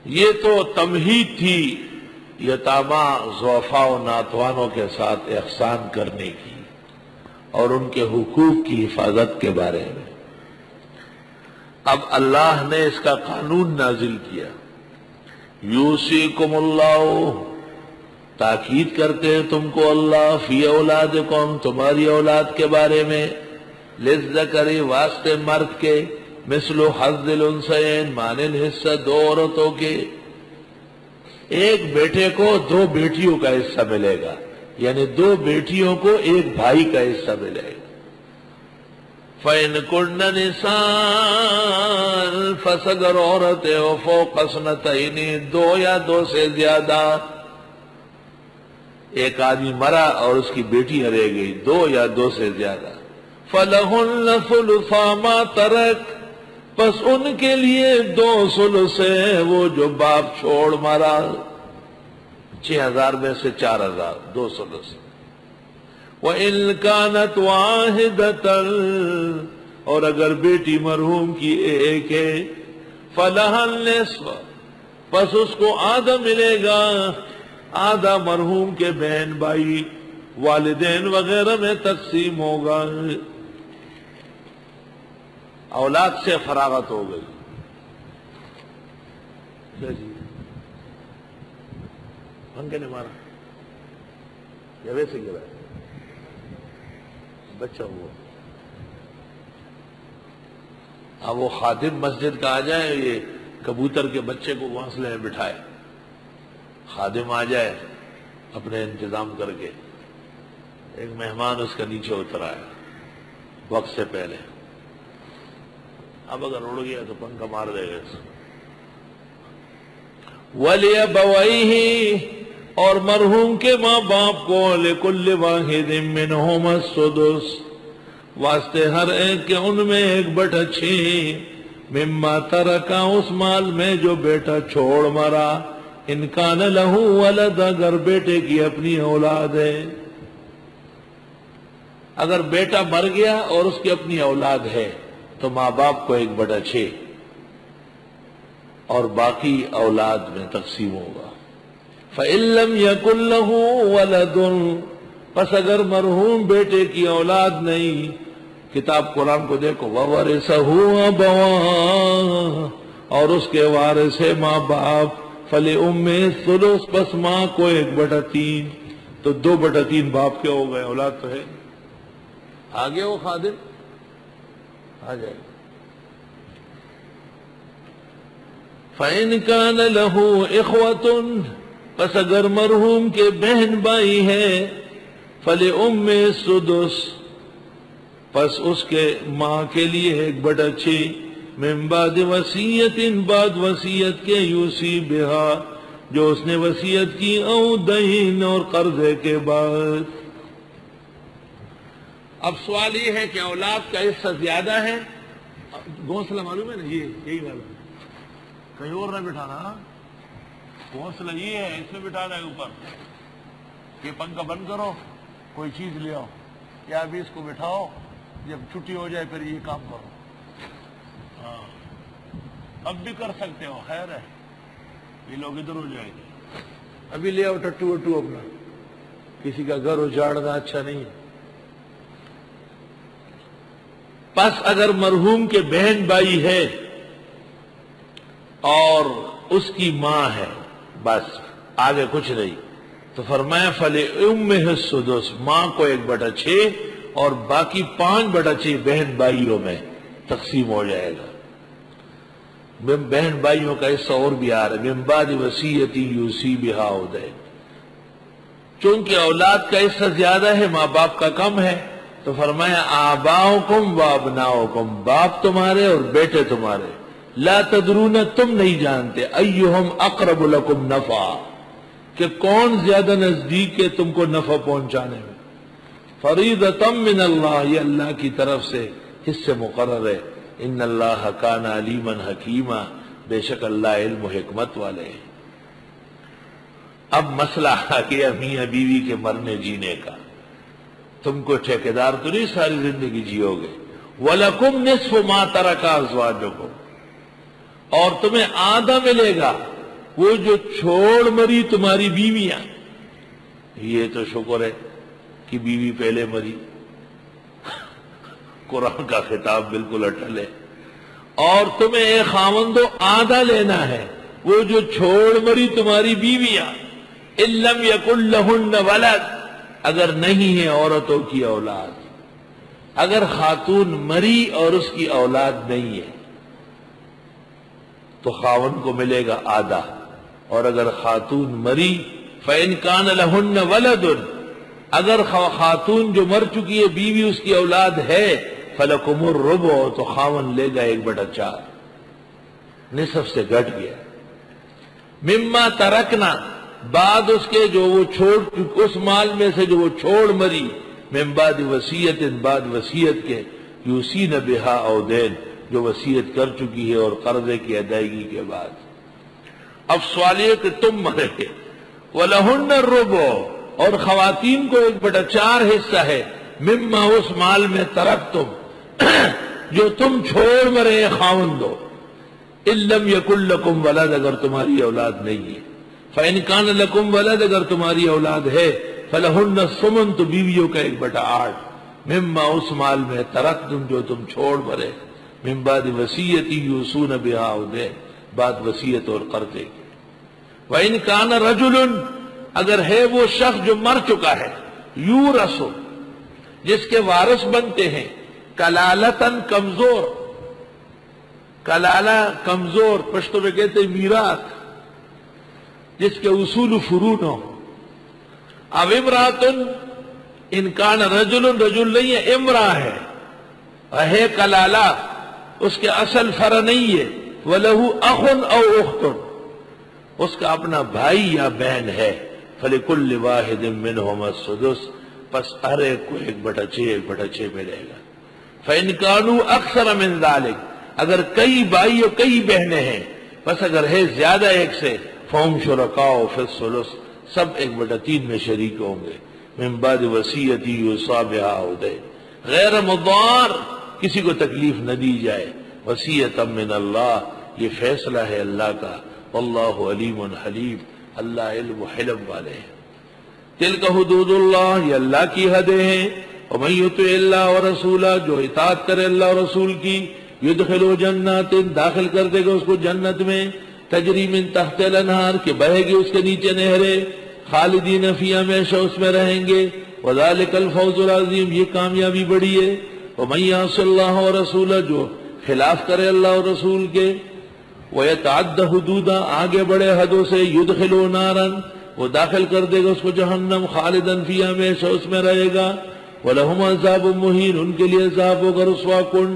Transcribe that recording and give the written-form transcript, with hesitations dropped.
یہ تو تمہید تھی یتاما ضعفاء و ناتوانوں کے ساتھ احسان کرنے کی اور ان کے حقوق کی حفاظت کے بارے میں۔ اب اللہ نے اس کا قانون نازل کیا، یوصیکم اللہ، تاکید کرتے ہیں تم کو اللہ فی اولادکم، تمہاری اولاد کے بارے میں، للذکر، واسطے مرد کے، مثل حظ الانثیین، مانند حصہ دو عورتوں کے، ایک بیٹے کو دو بیٹیوں کا حصہ ملے گا، یعنی دو بیٹیوں کو ایک بھائی کا حصہ ملے گا۔ فَإِن كُنَّ نِسَاءً، پس اگر عورتیں ہو فوق اثنتین، دو یا دو سے زیادہ، ایک آدمی مرا اور اس کی بیٹی رہ گئی، دو یا دو سے زیادہ، فَلَهُنَّ ثُلُثَا مَا تَرَكَ، پس ان کے لیے دو ثلث ہے وہ جو باپ چھوڑ مرا، 6,000 میں سے 4,000، دو ثلث۔ وَإِن كَانَتْ وَاحِدَةً، اور اگر بیٹی مرحوم کی ایک ہے، فَلَهَا النِّصْفُ، پس اس کو آدھا ملے گا، آدھا مرحوم کے بہن بھائی والدین وغیرہ میں تقسیم ہوگا۔ اولاد سے فراغت ہو گئی۔ پنکھے نے مارا یا ویسے گرا بچہ ہوا؟ اب وہ خادم مسجد کا آ جائے، یہ کبوتر کے بچے کو گھونسلے میں بٹھائے، خادم آ جائے اپنے انتظام کر کے، ایک مہمان اس کا نیچے اتر آیا وقت سے پہلے، اب اگر اڑ گیا تو پنکھا مار دے گا۔ وَلِأَبَوَيْهِ، اور مرحوم کے ماں باپ کو، لِكُلِّ وَاحِدٍ مِّنْهُمَا السُّدُسُ، واسطے ہر ایک کے ان میں 1/6، مما ترکا، اس مال میں جو بیٹا چھوڑ مرا، ان کان لہ ولد، اگر بیٹے کی اپنی اولاد ہے، اگر بیٹا مر گیا اور اس کی اپنی اولاد ہے تو ماں باپ کو 1/6 اور باقی اولاد میں تقسیم ہوگا۔ فَإِن لَّمْ يَكُن لَّهُ وَلَدٌ، پس اگر مرحوم بیٹے کی اولاد نہیں، کتاب قرآن کو دیکھو، وَوَرِثَهُ أَبَوَاهُ، اور اس کے وارث ہے ماں باپ، فَلِأُمِّهِ الثُّلُثُ، پس ماں کو 1/3، تو 2/3 باپ کے ہو گئے، اولاد تو ہے۔ آگے وہ خادم آ جائے۔ فَإِن كَانَ لَهُ إِخْوَةٌ، پس اگر مرحوم کے بہن بھائی ہے، فَلِأُمِّهِ السُّدُسُ، پس اس کے ماں کے لیے 1/6، من بعد وصیت، بعد وصیت کے، یوصی بہا، جو اس نے وصیت کی، او دین، اور قرضے کے بعد۔ اب سوال یہ ہے کہ اولاد کا حصہ زیادہ ہے، گھونسلہ معلوم ہے نا، یہی والا، کہیں اور نہ بٹھانا، گھونسلہ یہ ہے، اس میں بٹھانا ہے اوپر، یہ پنکھا بند کرو، کوئی چیز لے آؤ، یا ابھی اس کو بٹھاؤ، جب چھٹی ہو جائے پھر یہ کام کرو۔ ہاں اب بھی کر سکتے ہو، خیر ہے، یہ لوگ ادھر ہو جائیں گے، ابھی لے آؤ ٹٹو وٹو اپنا، کسی کا گھر اجاڑنا اچھا نہیں ہے۔ پس اگر مرحوم کے بہن بھائی ہے اور اس کی ماں ہے، بس آگے کچھ نہیں، تو فرمایا فَلِأُمِّهِ السُّدُسُ، ماں کو 1/6 اور باقی 5/6 بہن بھائیوں میں تقسیم ہو جائے گا۔ بہن بھائیوں کا حصہ اور بھی آ رہا ہے، من بعد وصیت یوصی بہا او دین، چونکہ اولاد کا حصہ زیادہ ہے، ماں باپ کا کم ہے، تو فرمایا آباؤکم و ابناؤکم، باپ تمہارے اور بیٹے تمہارے، لا تدرون، تم نہیں جانتے، ایہم اقرب لکم نفعا، کہ کون زیادہ نزدیک ہے تم کو نفع پہنچانے میں، فریضۃ من اللہ، یہ اللہ کی طرف سے حصے مقرر ہے، ان اللہ کان علیما حکیما، بے شک اللہ علم و حکمت والے ہیں۔ اب مسئلہ آ گیا میاں بیوی کے مرنے جینے کا، تم کو ٹھیکیدار تو نہیں ساری زندگی جیو گے، وَلَكُمْ نِصْفُ مَا تَرَكَ أَزْوَاجُكُمْ، اور تمہیں آدھا ملے گا وہ جو چھوڑ مری تمہاری بیویاں، یہ تو شکر ہے کہ بیوی پہلے مری، قرآن کا خطاب بالکل اٹل ہے، اور تمہیں اے خاوندو آدھا لینا ہے، وہ جو چھوڑ مری تمہاری بیویاں، ان لم یکن لہن ولد، اگر نہیں ہے عورتوں کی اولاد، اگر خاتون مری اور اس کی اولاد نہیں ہے تو خاوند کو ملے گا آدھا، اور اگر خاتون مری فَإِنْ كَانَ لَهُنَّ وَلَدٌ، اگر خاتون جو مر چکی ہے بیوی اس کی اولاد ہے فَلَكُمُ الرُّبُعُ، تو خاوند لے گا 1/4، نصف سے گھٹ گیا۔ مما ترکنا، بعد اس کے جو وہ چھوڑ، اس مال میں سے جو وہ چھوڑ مری، من بعد وصیت، بعد وصیت کے، یوصین بہا او دین، جو وصیت کر چکی ہے اور قرضے کی ادائیگی کے بعد۔ اب سوال یہ کہ تم مرے گے، وَلَهُنَّ الرُّبُعُ، اور خواتین کو 1/4 حصہ ہے، مما اس مال میں ترکتم، جو تم چھوڑ مرے خاوندو، ان لم یکن لکم ولد، اگر تمہاری اولاد نہیں ہے، فَإِنْ كَانَ لَكُمْ وَلَدْ، اگر تمہاری اولاد ہے، فَلَهُنَّ الثُّمُنُ، تو بیویوں کا 1/8، مما اس مال میں ترکتم، جو تم چھوڑ مرے، من بعد وصیت یوصون بہا او دین، بعد وصیت اور قرضے کی۔ وَإِنْ كَانَ رَجُلٌ، اگر ہے وہ شخص جو مر چکا ہے، یورث، جس کے وارث بنتے ہیں، کلالتاً، کمزور، کلالہ کمزور، پشتو میں کہتے ہیں میراث، جس کے اصول و فروع ہو۔ اب امراتن، ان کان رجل، رجل نہیں ہے، امرا ہے کلالہ، اس کے اصل فرع نہیں ہے، وَلَهُ أَخٌ أَوْ أُخْتٌ، اس کا اپنا بھائی یا بہن ہے، فَلِكُلِّ وَاحِدٍ مِّنْهُمَا السُّدُسُ، پس ہر ایک کو 1/6 ملے گا۔ فَإِنْ كَانُوا أَكْثَرَ مِنْ ذَلِكَ، اگر کئی بھائی اور کئی بہنیں ہیں، پس اگر ہے زیادہ ایک سے، فَهُمْ شُرَكَاءُ فِي الثُّلُثِ، سب 1/3 میں شریک ہوں گے، من بعد وصیت یوصى بہا او دین، غیر مضار، کسی کو تکلیف نہ دی جائے، وصیۃ من اللہ، یہ فیصلہ ہے اللہ کا، واللہ علیم حلیم، اللہ علم و حلم والے ہیں۔ تلک حدود اللہ، یہ اللہ کی حدیں ہیں، ومن یطع اللہ ورسولہ، جو اطاعت کرے اللہ اور رسول کی، یدخلو جنات، داخل کر دے گا اس کو جنت میں، تجری من تحت الانہار، کہ بہے گی اس کے نیچے نہریں، خالدین فیہا، ہمیشہ اس میں رہیں گے، وذالک الفوز العظیم، یہ کامیابی بڑی ہے۔ ومن یعص اللہ ورسولہ، جو خلاف کرے اللہ اور رسول کے، ویتعد حدودا، آگے بڑے حدوں سے، یدخلو نارا، وہ داخل کر دے گا اس کو جہنم، خالدن فیہا، ہمیشہ اس میں رہے گا، وَلَهُمْ عَذَابٌ مُّهِینٌ، ان کے لیے عذاب ہوگا رسوا کن۔